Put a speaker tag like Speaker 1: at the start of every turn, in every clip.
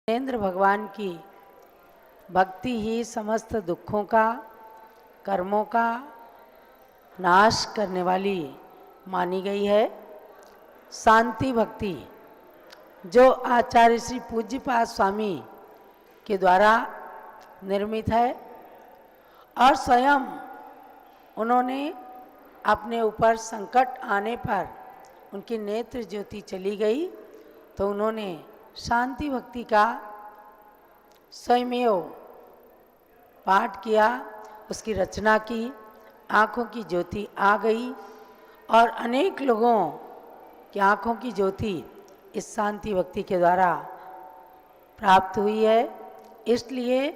Speaker 1: नरेंद्र भगवान की भक्ति ही समस्त दुखों का, कर्मों का नाश करने वाली मानी गई है। शांति भक्ति जो आचार्य श्री पूज्यपाद स्वामी के द्वारा निर्मित है और स्वयं उन्होंने अपने ऊपर संकट आने पर उनकी नेत्र ज्योति चली गई तो उन्होंने शांति भक्ति का स्वयमेव पाठ किया, उसकी रचना की, आँखों की ज्योति आ गई और अनेक लोगों की आँखों की ज्योति इस शांति भक्ति के द्वारा प्राप्त हुई है। इसलिए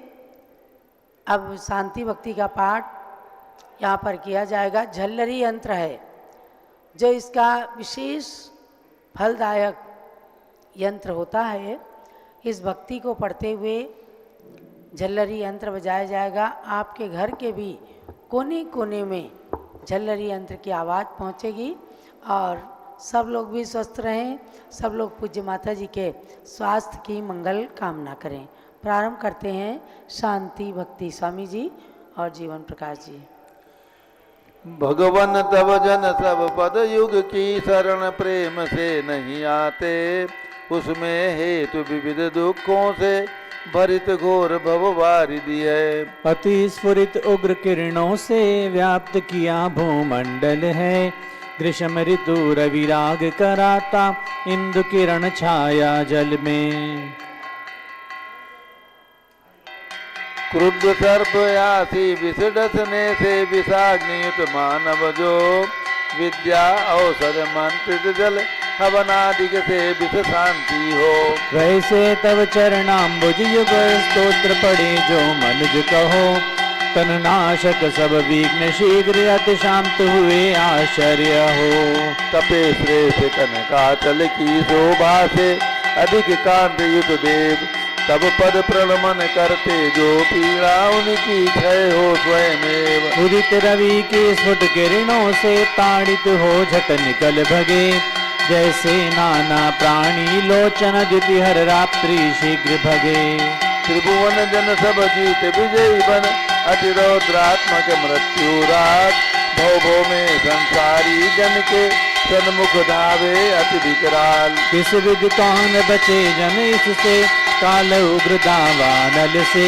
Speaker 1: अब शांति भक्ति का पाठ यहाँ पर किया जाएगा। झल्लरी यंत्र है जो इसका विशेष फलदायक यंत्र होता है। इस भक्ति को पढ़ते हुए झल्लरी यंत्र बजाया जाएगा। आपके घर के भी कोने कोने में झल्लरी यंत्र की आवाज़ पहुंचेगी और सब लोग भी स्वस्थ रहें, सब लोग पूज्य माता जी के स्वास्थ्य की मंगल कामना करें। प्रारंभ करते हैं शांति भक्ति स्वामी जी और जीवन प्रकाश जी।
Speaker 2: भगवन तव जन सब पद युग की शरण प्रेम से नहीं आते, उसमें हेतु विविध दुखों से भरित घोर भववारिधि है।
Speaker 3: अति स्फुरित उग्र किरणों से व्याप्त किया भूमंडल है, ग्रीष्म ऋतु रविराग कराता इंदु किरण छाया जल में।
Speaker 2: क्रुद्ध सर्प यासी विष डसने से विषाग्नियुत मानव जो, विद्या औषध मंत्रित जल हवनादिक से विष शांति हो।
Speaker 3: वैसे तव चरणाम्बुज युग स्तोत्र पढ़े जो मनुज कहो, तननाशक सब विघ्न शीघ्र अति शांत हुए आश्चर्य हो।
Speaker 2: तपे श्रेष्ठ कनकाचल की शोभा से अधिक कांत युत देव, तब पद प्रणमन करते जो पीड़ा उनकी क्षय हो स्वयमेव।
Speaker 3: उदित रवि के स्फुट किरणों से ताड़ित हो झट निकल भगे, जैसे नाना प्राणी लोचन द्युति हर रात्रि शीघ्र भगे।
Speaker 2: त्रिभुवन जन सब जीत विजयी बन अति रौद्रात्मक मृत्यु रात, भव भव में संसारी जन के सन्मुख धावे अति विकराल।
Speaker 3: किस विधि कौन बचे जन इससे काल उग्र दावानल से,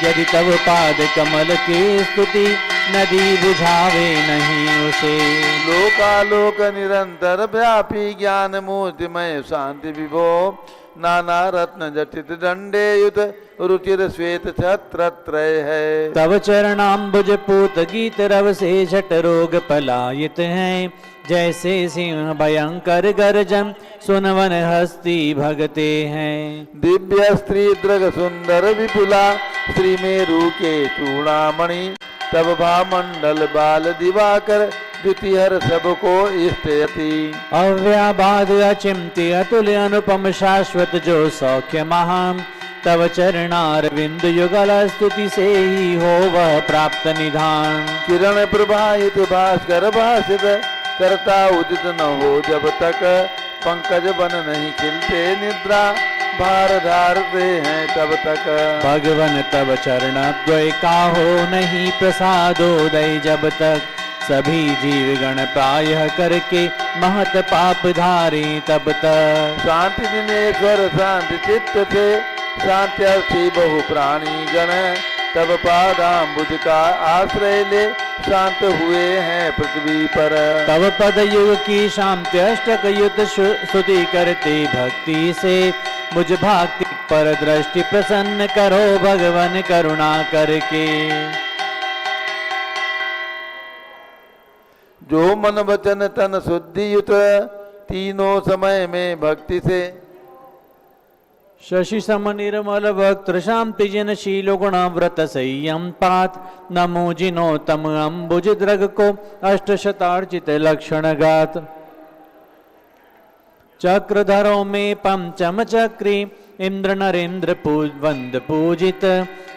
Speaker 3: यदि तब पाद कमल की स्तुति नदी बुझावे नहीं उसे।
Speaker 2: लोकालोक निरंतर व्यापी ज्ञान मूर्तिमय शांति विभो, नाना रत्न जटित दंडे युत रुचिर श्वेत छत्रत्रय है।
Speaker 3: तब चरणाम्बुज पूत गीत रव से झट रोग पलायित हैं, जैसे सिंह भयंकर गर्जन सुनवन हस्ती भगते हैं।
Speaker 2: दिव्य स्त्री दृग सुंदर विपुला श्री मेरु के चूड़ामणि, तब भामंडल बाल दिवाकर द्वितीहर सबको इष्टयति।
Speaker 3: अव्याबाद अचिंत्य अतुल्य अनुपम शाश्वत जो सौख्य महान, तव चरणार विंद युगल स्तुति से ही हो वह प्राप्त निधान।
Speaker 2: किरण प्रभाहित भास्कर भाषित करता उदित न हो जब तक, पंकज बन नहीं खिलते निद्रा भार धारते हैं तब तक।
Speaker 3: भगवन तब चरण द्वय का हो नहीं प्रसादोदय जब तक, सभी जीवगण प्रायः करके महत पाप धारे तब तक।
Speaker 2: शांति दिनेश्वर शांति चित्त से शांत्यर्थी बहु प्राणी गण, तब पादाम्बुज का आश्रय ले शांत हुए हैं पृथ्वी पर।
Speaker 3: तब पद युग की शांति अष्टक युत स्तुति करते भक्ति से, मुझ भक्ति पर दृष्टि प्रसन्न करो भगवन करुणा करके।
Speaker 2: जो मन वचन तन शुद्धि युत तीनों समय में भक्ति से,
Speaker 3: शशि सम निर्मल वक्त्र शांति जिन शीलो गुण व्रत संयम पात, नमो जिनो तम अम्बुज द्रग को अष्ट शतार्चित लक्षण गात। चक्रधरों में पंचम चक्री इंद्र नरेंद्र वंद पूजित,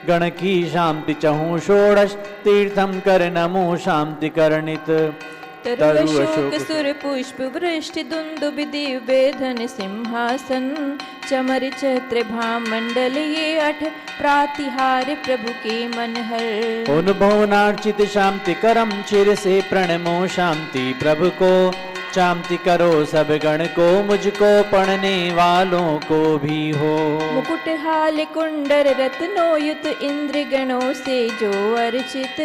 Speaker 3: गण की शांति चहु षोडश तीर्थम कर नमो शांति कर्णित। तरु
Speaker 4: अशोक
Speaker 3: अशोक
Speaker 4: सुर पुष्प वृष्टि दुंदुभि दिव्य धन सिंहासन चमर छत्र भामंडल ये अठ प्रातिहार प्रभु के मन हर।
Speaker 3: उन भुवनार्चित शांति करम चिर से प्रणमो शांति प्रभु को शांति करो सब गण को मुझको पढ़ने वालों को भी हो।
Speaker 4: मुकुट हाल कुंडर रत्नोयुत इंद्र गणों से जो अर्चित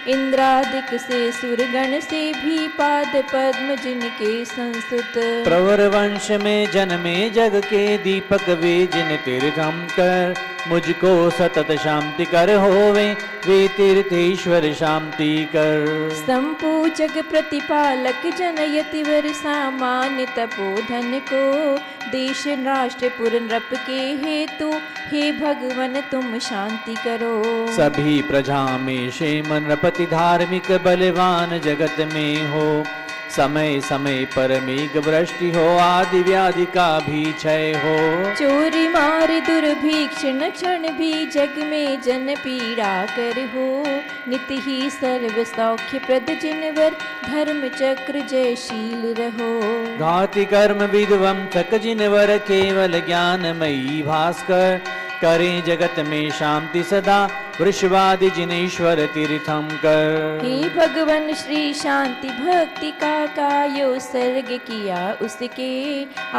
Speaker 4: इंद्रादिक से सुरगण से भी पाद पद्म जिनके संस्तुत।
Speaker 3: प्रवर वंश में जन्मे जग के दीपक वे जिन तीर्थम कर मुझको सतत शांति कर होवे वे तीर्थेश्वर शांति कर।
Speaker 4: संपूजक प्रतिपालक जनयति वर सामान्य तपोधन को देश राष्ट्र पुर नृप के हेतु हे भगवन तुम शांति करो।
Speaker 3: सभी प्रजा में क्षेम नृपति धार्मिक बलवान जगत में हो समय समय पर मेघ वृष्टि हो आदि व्याधि का भी क्षय हो।
Speaker 4: चोरी मार दुर्भिक्षण क्षण भी जग में जन पीड़ा कर हो नित ही सर्व सौख्य प्रद जिनवर धर्म चक्र जयशील रहो।
Speaker 3: घाति कर्म विद्वम थक जिनवर केवल ज्ञानमयी भास्कर करें जगत में शांति सदा वृषवादि जिनेश्वर तीर्थम कर।
Speaker 4: हे भगवन श्री शांति भक्ति का कायो सर्ग किया उसके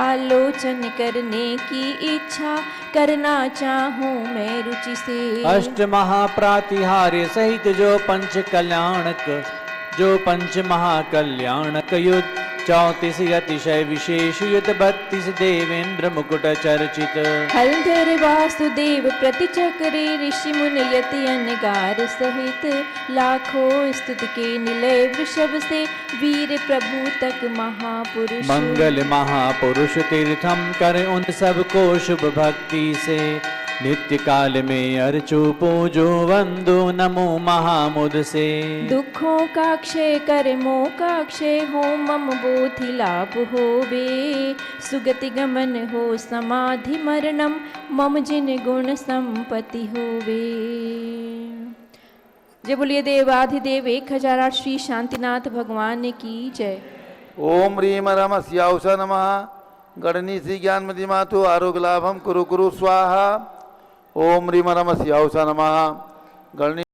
Speaker 4: आलोचन करने की इच्छा करना चाहूँ मैं रुचि से।
Speaker 3: अष्ट महाप्रातिहार्य सहित जो पंच महाकल्याणक युद्ध 34 अतिशय विशेष युद्ध 32 देवेंद्र मुकुट चर्चित।
Speaker 4: हलधर वासुदेव प्रतिचक्रे ऋषि मुनि यति अनगार सहित लाखों स्तुति के निलय वृषभ से वीर प्रभु तक महापुरुष।
Speaker 3: मंगल महापुरुष तीर्थम करे उन सबको शुभ भक्ति से नित्य काल में अर्चु पूजो वंदो नमो महामुद से।
Speaker 4: दुखों का क्षय कर मोह का क्षय हो मम बोधि लाभ होवे सुगति गमन हो समाधि मरणम मम जिन गुण संपत्ति होवे। जय बोलिए देवाधिदेव 1008 श्री शांतिनाथ भगवान की जय।
Speaker 2: ओम ह्रीम रम स्याउष नमः गणनीसी ज्ञानमति मातु आरोग्य लाभम कुरु कुरु स्वाहा। ओम ह्रीम रम स्याउष नमः गणनी